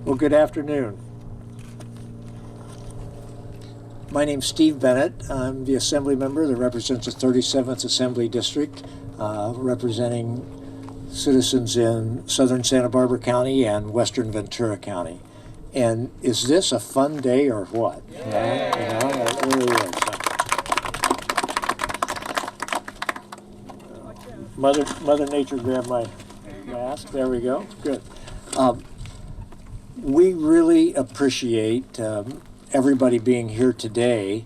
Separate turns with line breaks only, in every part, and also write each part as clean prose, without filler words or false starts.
Well, good afternoon. My name's Steve Bennett. I'm the Assembly member that represents the 37th Assembly District, representing citizens in southern Santa Barbara County and western Ventura County. And is this a fun day or what? Yeah. It really is. Mother Nature grabbed my mask. There we go. Good. We really appreciate everybody being here today,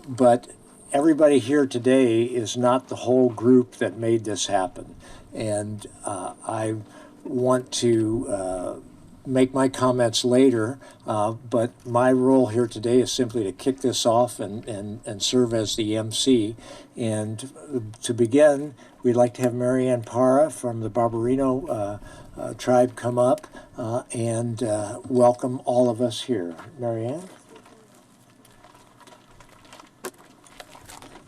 but everybody here today is not the whole group that made this happen. And I want to make my comments later, but my role here today is simply to kick this off and serve as the MC. And to begin, we'd like to have Marianne Parra from the Barbarino tribe come up and welcome all of us here. Marianne?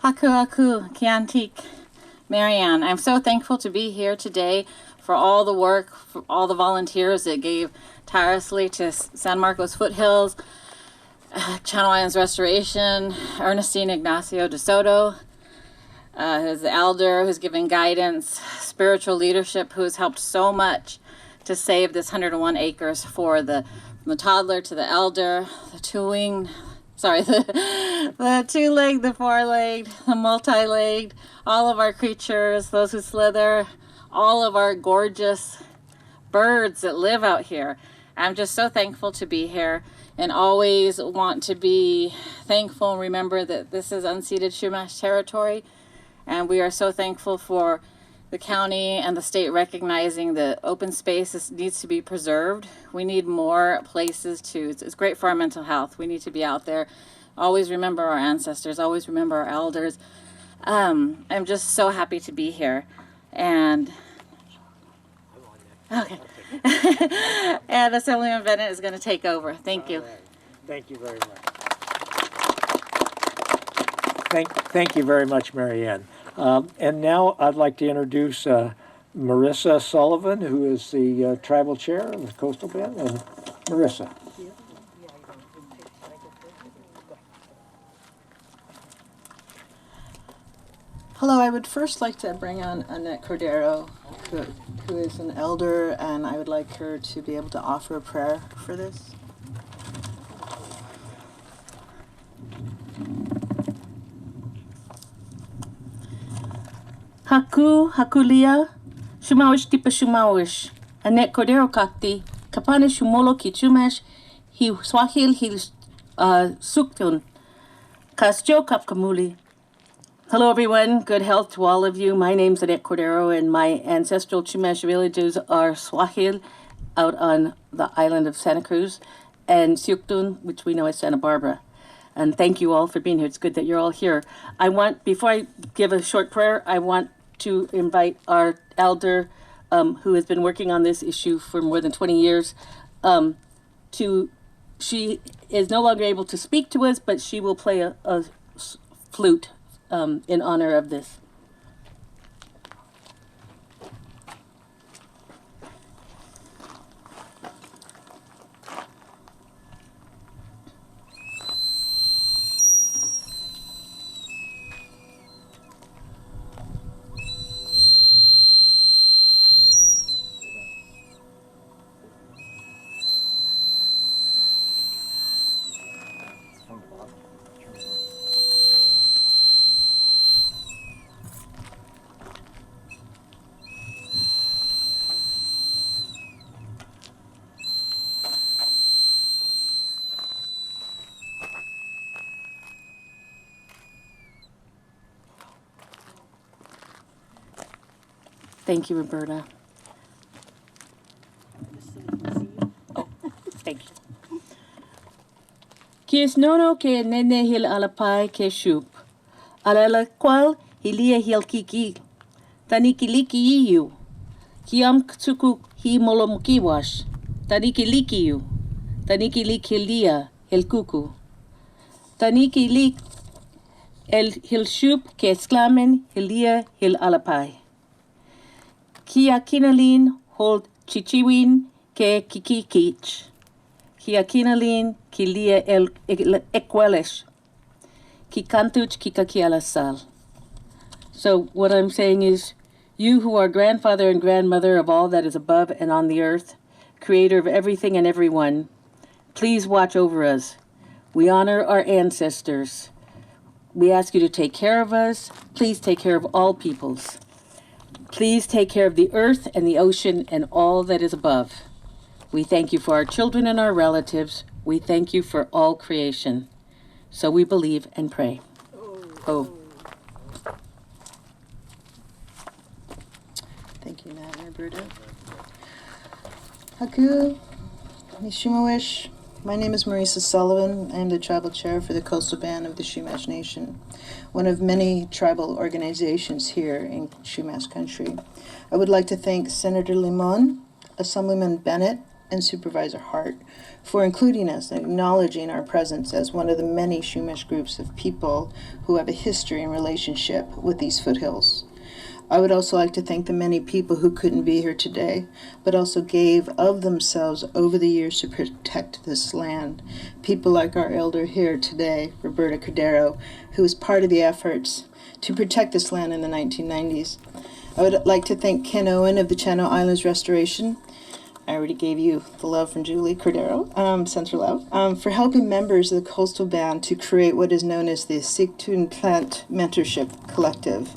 Haku Kiantik, Marianne. I'm so thankful to be here today for all the work, for all the volunteers that gave tirelessly to San Marcos Foothills, Channel Islands Restoration, Ernestine Ignacio de Soto, who's the elder, who's given guidance, spiritual leadership, who's helped so much to save this 101 acres from the toddler to the elder, the two-legged, the four-legged, the multi-legged, all of our creatures, those who slither, all of our gorgeous birds that live out here. I'm just so thankful to be here and always want to be thankful and remember that this is unceded Chumash territory. And we are so thankful for the county and the state recognizing that open space needs to be preserved. We need more places it's great for our mental health. We need to be out there. Always remember our ancestors, always remember our elders. I'm just so happy to be here. And, okay. And Assemblyman Bennett is going to take over. Thank you.
Right. Thank you very much. Thank you very much, Marianne. And now I'd like to introduce Mariza Sullivan, who is the tribal chair of the Coastal Bend. Mariza.
Hello, I would first like to bring on Annette Cordero, who is an elder, and I would like her to be able to offer a prayer for this.
Hakulia, Shumawish tipa Shumawish, Annette Cordero kakti, Kapana Shumolo ki Chumash, hi Swahil hi Suktun, Kastjo Kapkamuli. Hello everyone, good health to all of you. My name's Annette Cordero and my ancestral Chumash villages are Swahil out on the island of Santa Cruz and Siuktun, which we know as Santa Barbara. And thank you all for being here. It's good that you're all here. Before I give a short prayer, I want to invite our elder who has been working on this issue for more than 20 years. She is no longer able to speak to us, but she will play a flute in honor of this. Thank you, Roberta. Oh, thank you. Kies nono ke nene hil alapai ke shup. Alala kwal hilia hil kiki. Taniki liki iu. Kiam ktuku hi molomukiwash. Taniki liki iu. Taniki lik hilia el kuku. Taniki lik el hil shup ke exclamen hilia hil alapai. Kia kinalin hold chichiwin ke kikikich. ki akinalin, ki lia equelish, ki kantuch ki kakialasal. So what I'm saying is, you who are grandfather and grandmother of all that is above and on the earth, creator of everything and everyone, please watch over us. We honor our ancestors. We ask you to take care of us. Please take care of all peoples. Please take care of the earth and the ocean and all that is above. We thank you for our children and our relatives. We thank you for all creation. So we believe and pray. Oh.
Thank you, Nat and Roberta. Haku, Nishimawish. My name is Mariza Sullivan. I am the tribal chair for the Coastal Band of the Chumash Nation, one of many tribal organizations here in Chumash country. I would like to thank Senator Limón, Assemblyman Bennett, and Supervisor Hart for including us and acknowledging our presence as one of the many Chumash groups of people who have a history and relationship with these foothills. I would also like to thank the many people who couldn't be here today, but also gave of themselves over the years to protect this land. People like our elder here today, Roberta Cordero, who was part of the efforts to protect this land in the 1990s. I would like to thank Ken Owen of the Channel Islands Restoration. I already gave you the love from Julie Cordero, Central Love, for helping members of the Coastal Band to create what is known as the Siktun Plant Mentorship Collective,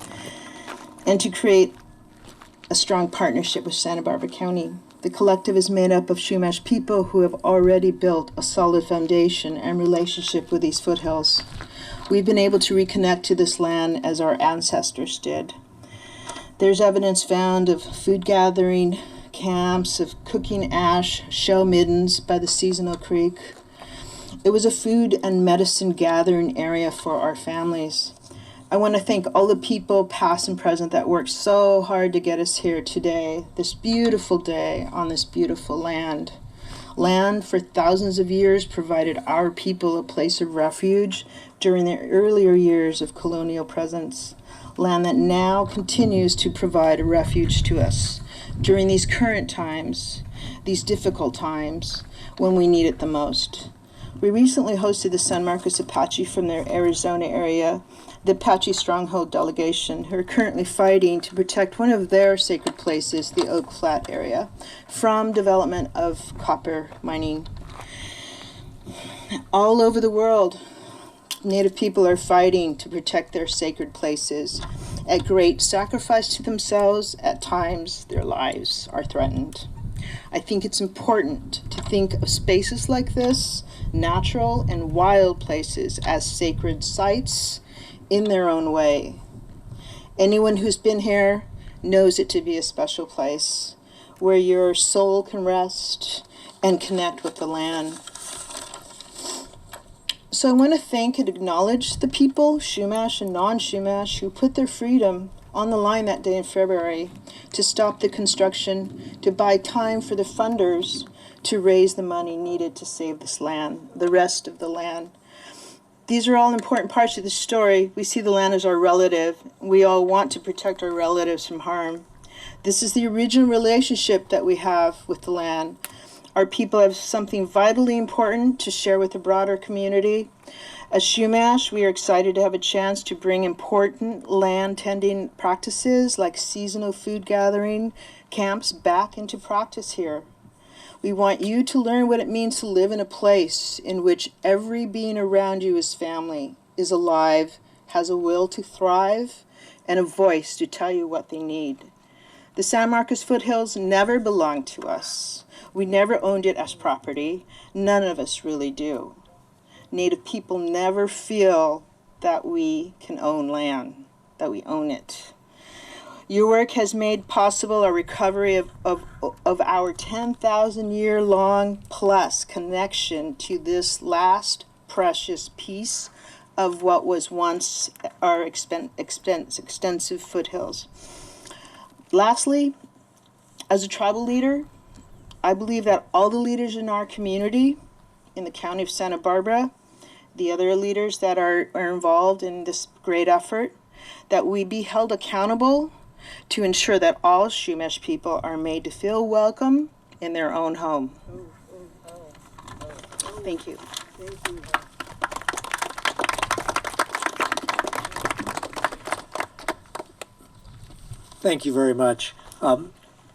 and to create a strong partnership with Santa Barbara County. The collective is made up of Chumash people who have already built a solid foundation and relationship with these foothills. We've been able to reconnect to this land as our ancestors did. There's evidence found of food gathering, camps, of cooking ash, shell middens by the seasonal creek. It was a food and medicine gathering area for our families. I want to thank all the people, past and present, that worked so hard to get us here today, this beautiful day on this beautiful land. Land for thousands of years provided our people a place of refuge during the earlier years of colonial presence. Land that now continues to provide a refuge to us during these current times, these difficult times, when we need it the most. We recently hosted the San Marcos Apache from their Arizona area, the Apache Stronghold delegation, who are currently fighting to protect one of their sacred places, the Oak Flat area, from development of copper mining. All over the world, Native people are fighting to protect their sacred places. At great sacrifice to themselves, at times their lives are threatened. I think it's important to think of spaces like this, natural and wild places, as sacred sites in their own way. Anyone who's been here knows it to be a special place where your soul can rest and connect with the land. So I want to thank and acknowledge the people, Chumash and non-Chumash, who put their freedom on the line that day in February to stop the construction, to buy time for the funders to raise the money needed to save this land, the rest of the land. These are all important parts of the story. We see the land as our relative. We all want to protect our relatives from harm. This is the original relationship that we have with the land. Our people have something vitally important to share with the broader community. As Chumash, we are excited to have a chance to bring important land tending practices like seasonal food gathering camps back into practice here. We want you to learn what it means to live in a place in which every being around you is family, is alive, has a will to thrive, and a voice to tell you what they need. The San Marcos Foothills never belonged to us. We never owned it as property. None of us really do. Native people never feel that we can own land, that we own it. Your work has made possible a recovery of our 10,000-year-long plus connection to this last precious piece of what was once our extensive foothills. Lastly, as a tribal leader, I believe that all the leaders in our community, in the county of Santa Barbara, the other leaders that are involved in this great effort, that we be held accountable to ensure that all Chumash people are made to feel welcome in their own home. Thank you.
Thank you very much.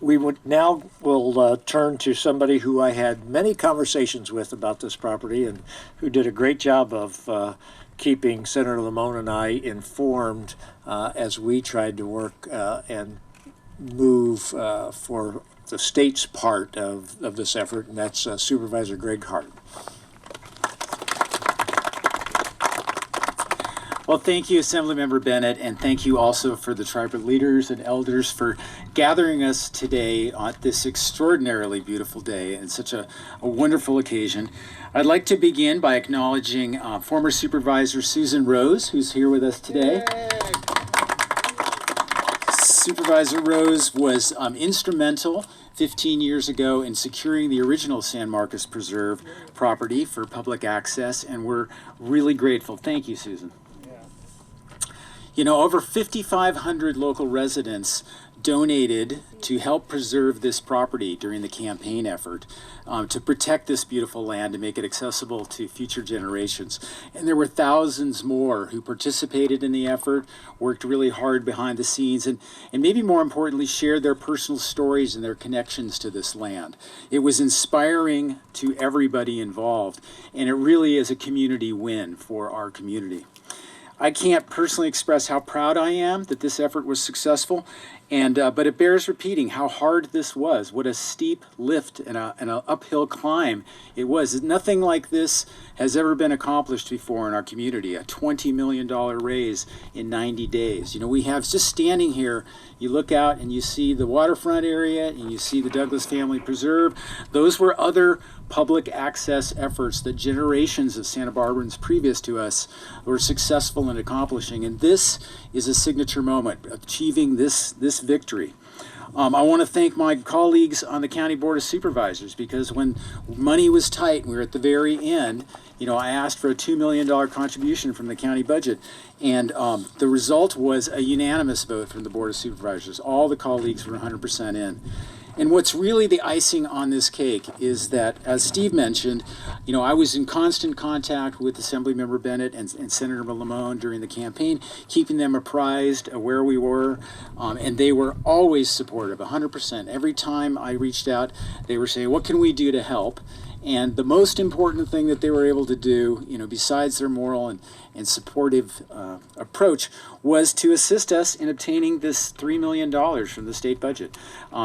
We would now will turn to somebody who I had many conversations with about this property and who did a great job of keeping Senator Limón and I informed as we tried to work and move for the state's part of this effort, and that's Supervisor Gregg Hart.
Well, thank you, Assemblymember Bennett, and thank you also for the tribal leaders and elders for gathering us today on this extraordinarily beautiful day and such a wonderful occasion. I'd like to begin by acknowledging former Supervisor Susan Rose, who's here with us today. Supervisor Rose was instrumental 15 years ago in securing the original San Marcos Preserve property for public access, and we're really grateful. Thank you, Susan. You know, over 5,500 local residents donated to help preserve this property during the campaign effort to protect this beautiful land and make it accessible to future generations. And there were thousands more who participated in the effort, worked really hard behind the scenes, and maybe more importantly, shared their personal stories and their connections to this land. It was inspiring to everybody involved, and it really is a community win for our community. I can't personally express how proud I am that this effort was successful, but it bears repeating how hard this was. What a steep lift and an uphill climb it was. Nothing like this has ever been accomplished before in our community. A $20 million raise in 90 days. You know, we have, just standing here, you look out and you see the waterfront area and you see the Douglas Family Preserve. Those were other public access efforts that generations of Santa Barbarans previous to us were successful in accomplishing. And this is a signature moment, achieving this victory. I want to thank my colleagues on the County Board of Supervisors, because when money was tight and we were at the very end, you know, I asked for a $2 million contribution from the county budget, and the result was a unanimous vote from the Board of Supervisors. All the colleagues were 100% in. And what's really the icing on this cake is that, as Steve mentioned, you know, I was in constant contact with Assemblymember Bennett and Senator Limón during the campaign, keeping them apprised of where we were, and they were always supportive, 100%. Every time I reached out, they were saying, what can we do to help? And the most important thing that they were able to do, you know, besides their moral and supportive approach, was to assist us in obtaining this $3 million from the state budget.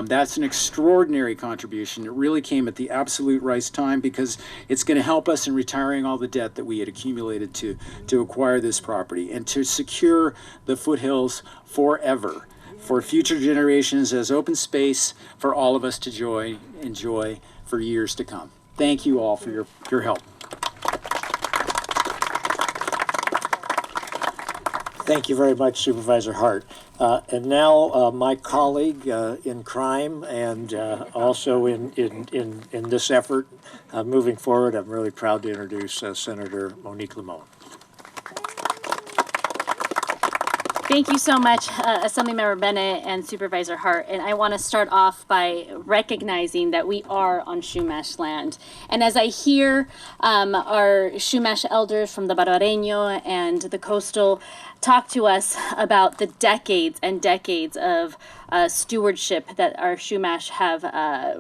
That's an extraordinary contribution. It really came at the absolute right time, because it's going to help us in retiring all the debt that we had accumulated to acquire this property and to secure the Foothills forever, for future generations, as open space for all of us to enjoy for years to come. Thank you all for your help.
Thank you very much, Supervisor Hart. And now my colleague in crime and also in this effort moving forward, I'm really proud to introduce Senator Monique Limón.
Thank you so much, Assemblymember Bennett and Supervisor Hart. And I want to start off by recognizing that we are on Chumash land. And as I hear our Chumash elders from the Barbareño and the coastal talk to us about the decades and decades of stewardship that our Chumash have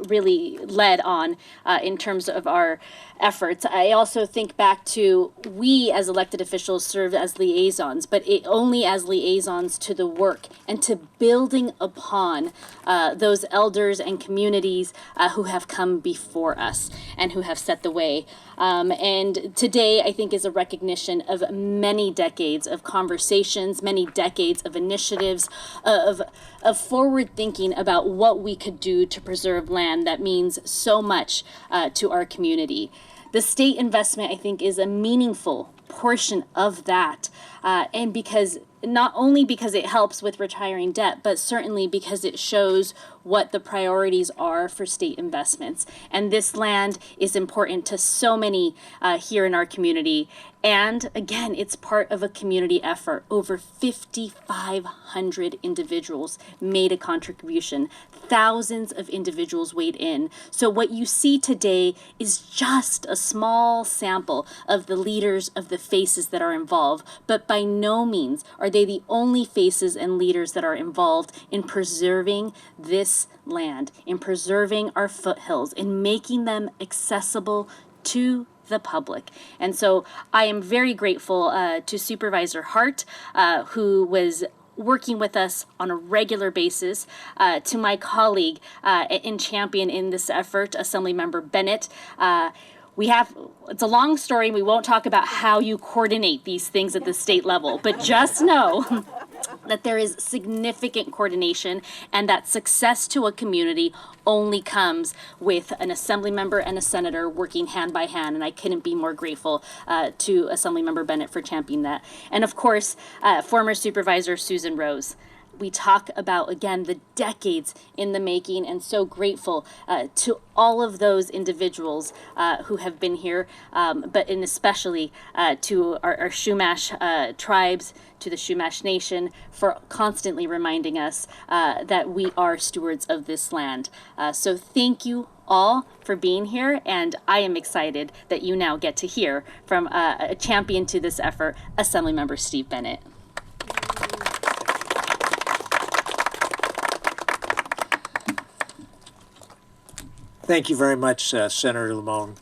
really led on in terms of our efforts. I also think back to, we as elected officials serve as liaisons, but only as liaisons to the work and to building upon those elders and communities who have come before us and who have set the way. And today, I think, is a recognition of many decades of conversations, many decades of initiatives, of forward thinking about what we could do to preserve land that means so much to our community. The state investment, I think, is a meaningful portion of that, and because not only because it helps with retiring debt, but certainly because it shows what the priorities are for state investments. And this land is important to so many here in our community. And again, it's part of a community effort. Over 5,500 individuals made a contribution. Thousands of individuals weighed in. So what you see today is just a small sample of the leaders, of the faces that are involved, but by no means are they the only faces and leaders that are involved in preserving this land, in preserving our foothills, in making them accessible to the public. And so I am very grateful to Supervisor Hart, who was working with us on a regular basis, to my colleague and champion in this effort, Assemblymember Bennett. It's a long story. We won't talk about how you coordinate these things at the state level, but just know that there is significant coordination and that success to a community only comes with an assembly member and a senator working hand by hand. And I couldn't be more grateful to Assemblymember Bennett for championing that. And of course, former Supervisor Susan Rose. We talk about, again, the decades in the making, and so grateful to all of those individuals who have been here, but in especially to our Chumash tribes, to the Chumash Nation, for constantly reminding us that we are stewards of this land. So thank you all for being here, and I am excited that you now get to hear from a champion to this effort, Assemblymember Steve Bennett.
Thank you very much, Senator Limón.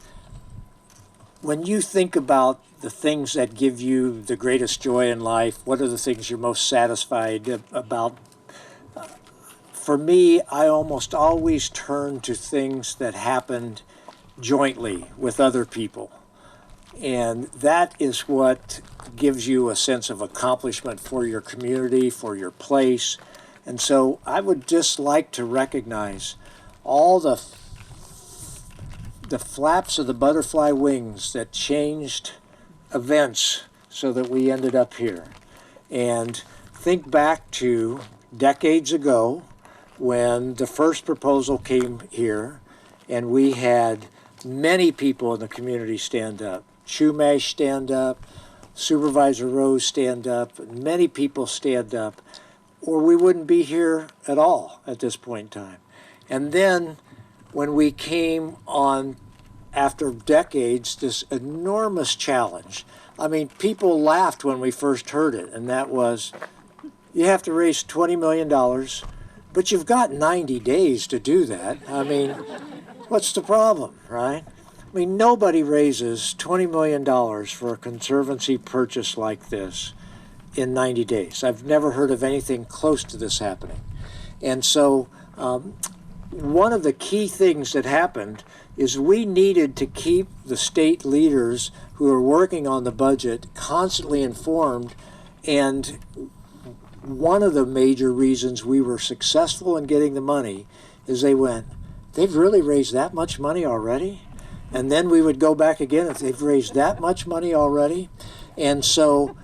When you think about the things that give you the greatest joy in life, what are the things you're most satisfied about? For me, I almost always turn to things that happened jointly with other people. And that is what gives you a sense of accomplishment for your community, for your place. And so I would just like to recognize all the flaps of the butterfly wings that changed events so that we ended up here. And think back to decades ago when the first proposal came here, and we had many people in the community stand up. Chumash stand up, Supervisor Rose stand up, many people stand up, or we wouldn't be here at all at this point in time. And then when we came on after decades, this enormous challenge. I mean, people laughed when we first heard it, and that was, you have to raise $20 million, but you've got 90 days to do that. I mean, what's the problem, right? I mean, nobody raises $20 million for a conservancy purchase like this in 90 days. I've never heard of anything close to this happening. And so one of the key things that happened is we needed to keep the state leaders who are working on the budget constantly informed. And one of the major reasons we were successful in getting the money is they went, they've really raised that much money already? And then we would go back again, if they've raised that much money already. And so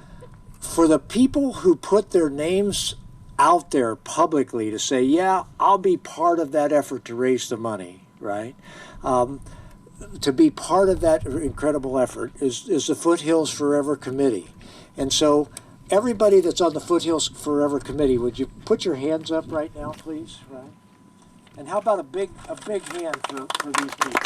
for the people who put their names out there publicly to say, yeah, I'll be part of that effort to raise the money, right? To be part of that incredible effort is the Foothills Forever Committee. And so everybody that's on the Foothills Forever Committee, would you put your hands up right now, please? Right. And how about a big hand for these people?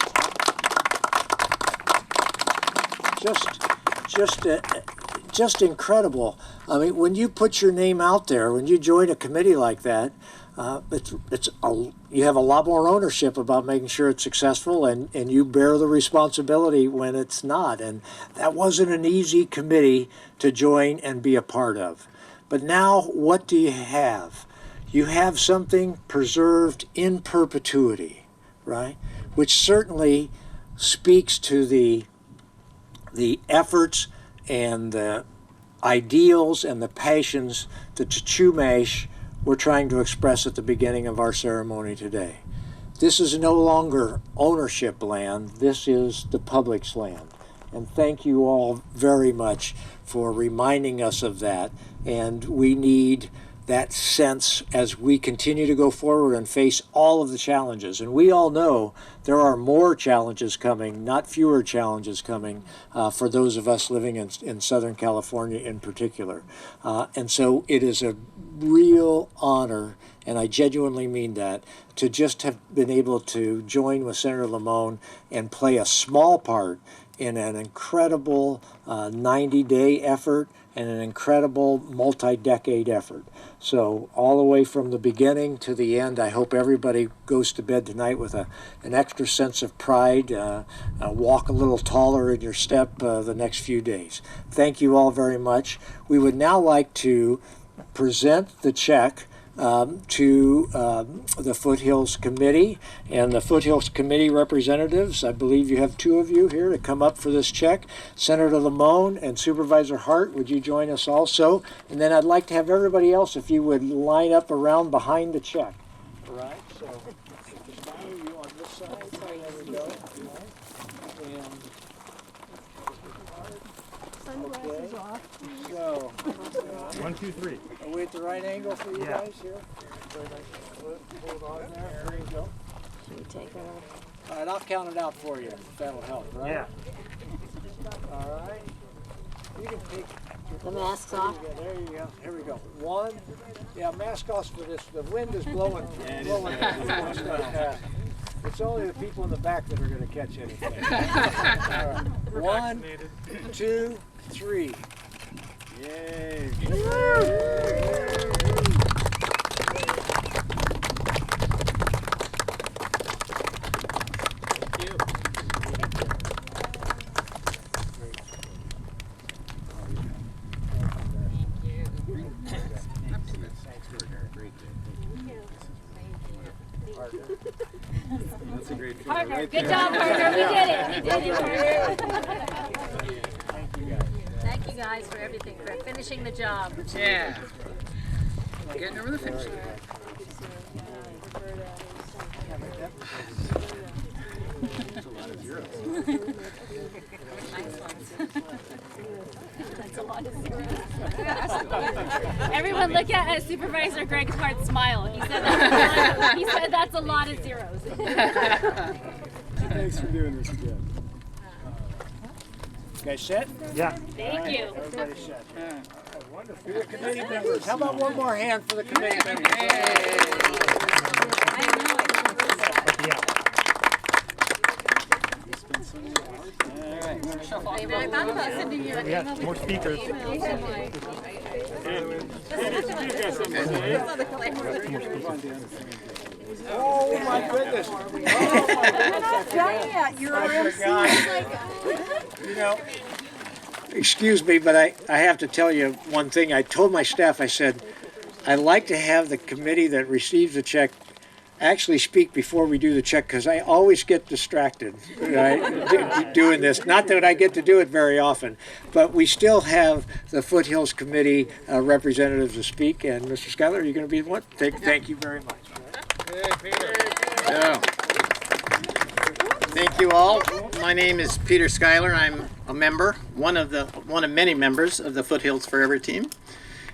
Just incredible. I mean, when you put your name out there, when you join a committee like that, you have a lot more ownership about making sure it's successful, and you bear the responsibility when it's not. And that wasn't an easy committee to join and be a part of. But now, what do you have? You have something preserved in perpetuity, right? Which certainly speaks to the efforts and the ideals and the passions that the Chumash were trying to express at the beginning of our ceremony today. This is no longer ownership land, this is the public's land. And thank you all very much for reminding us of that. And we need that sense as we continue to go forward and face all of the challenges. And we all know there are more challenges coming, not fewer challenges coming, for those of us living in Southern California in particular. And so it is a real honor, and I genuinely mean that, to just have been able to join with Senator Limón and play a small part in an incredible 90-day effort and an incredible multi-decade effort. So all the way from the beginning to the end, I hope everybody goes to bed tonight with an extra sense of pride, walk a little taller in your step the next few days. Thank you all very much. We would now like to present the check to the Foothills Committee and the Foothills Committee representatives. I believe you have two of you here to come up for this check. Senator Limón and Supervisor Hart, would you join us also? And then I'd like to have everybody else, if you would line up around behind the check. All right, so Schuyler, you on this side. There we go.
Sunglasses off.
So,
1, 2, 3.
are we at the right angle for you guys here? Very nice. Hold on there. There you go.
Should we take her?
All right, I'll count it out for you, if that'll help, right?
Yeah.
All right. You can take
The mask's off.
Yeah, there you go. Here we go. One. Yeah, mask off for this. The wind is blowing. It's only the people in the back that are going to catch anything. All right. 1, 2, 3. Yay.
That's a great feeling.
Partner,
right
good
there.
job, partner. We did it. We did it, partner.
Thank you guys.
Thank you guys for everything, for finishing the job.
Yeah. Getting over the finish line. That's a lot of zeros.
That's a lot of zeros. Everyone look at Supervisor Gregg Hart smile. He said that's a lot of zeros.
Thanks for doing this again.
You guys set?
Yeah.
Thank you.
Everybody set. Wonderful. For the committee members. How about one more hand for the committee members?
Yeah, more speakers.
Oh my goodness. Oh my goodness. You know, excuse me, but I have to tell you one thing. I told my staff, I said, I'd like to have the committee that receives the check actually speak before we do the check, because I always get distracted, right, doing this. Not that I get to do it very often, but we still have the Foothills Committee representatives to speak. And Mr. Schuyler, are you going to be the one? Thank you very much.
So, thank you all. My name is Peter Schuyler. I'm a member, one of many members of the Foothills Forever team.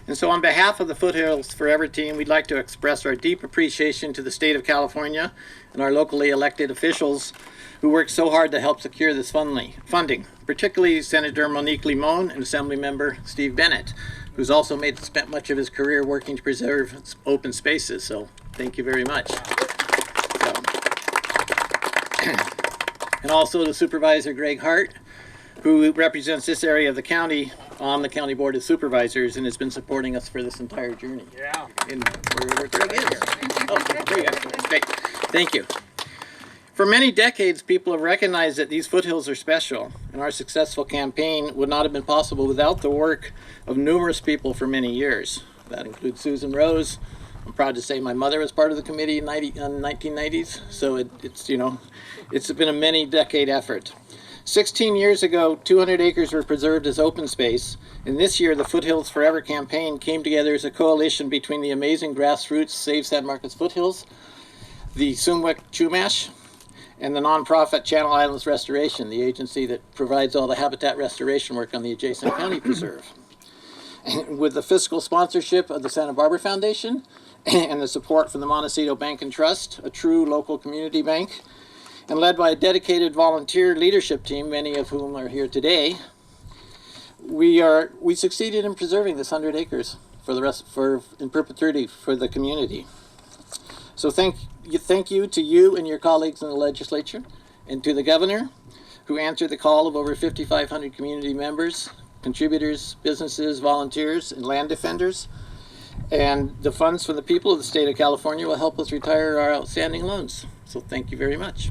And so on behalf of the Foothills Forever team, we'd like to express our deep appreciation to the state of California and our locally elected officials who worked so hard to help secure this funding, particularly Senator Monique Limón and Assemblymember Steve Bennett, who's also spent much of his career working to preserve open spaces. So thank you very much. And also to Supervisor Gregg Hart, who represents this area of the county on the County Board of Supervisors and has been supporting us for this entire journey.
Yeah.
And where Greg is. Oh, there you go. Great. Thank you. For many decades, people have recognized that these foothills are special, and our successful campaign would not have been possible without the work of numerous people for many years. That includes Susan Rose. I'm proud to say my mother was part of the committee in the 1990s, so it's been a many-decade effort. 16 years ago, 200 acres were preserved as open space, and this year the Foothills Forever campaign came together as a coalition between the amazing grassroots Save San Marcos Foothills, the Sumwik Chumash, and the nonprofit Channel Islands Restoration, the agency that provides all the habitat restoration work on the adjacent county preserve. with the fiscal sponsorship of the Santa Barbara Foundation and the support from the Montecito Bank and Trust, a true local community bank, and led by a dedicated volunteer leadership team, many of whom are here today, we succeeded in preserving this 100 acres in perpetuity for the community. So thank you to you and your colleagues in the legislature, and to the governor, who answered the call of over 5,500 community members, contributors, businesses, volunteers, and land defenders. And the funds from the people of the state of California will help us retire our outstanding loans. So thank you very much.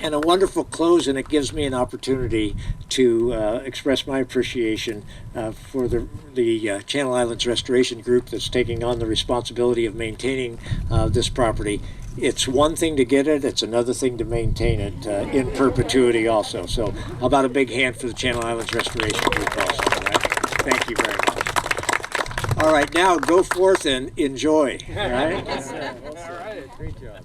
And a wonderful close, and it gives me an opportunity to express my appreciation for the Channel Islands Restoration Group that's taking on the responsibility of maintaining this property. It's one thing to get it, it's another thing to maintain it in perpetuity also. So how about a big hand for the Channel Islands Restoration Group also, right? Thank you very much. All right, now go forth and enjoy, all right?
All right, great job.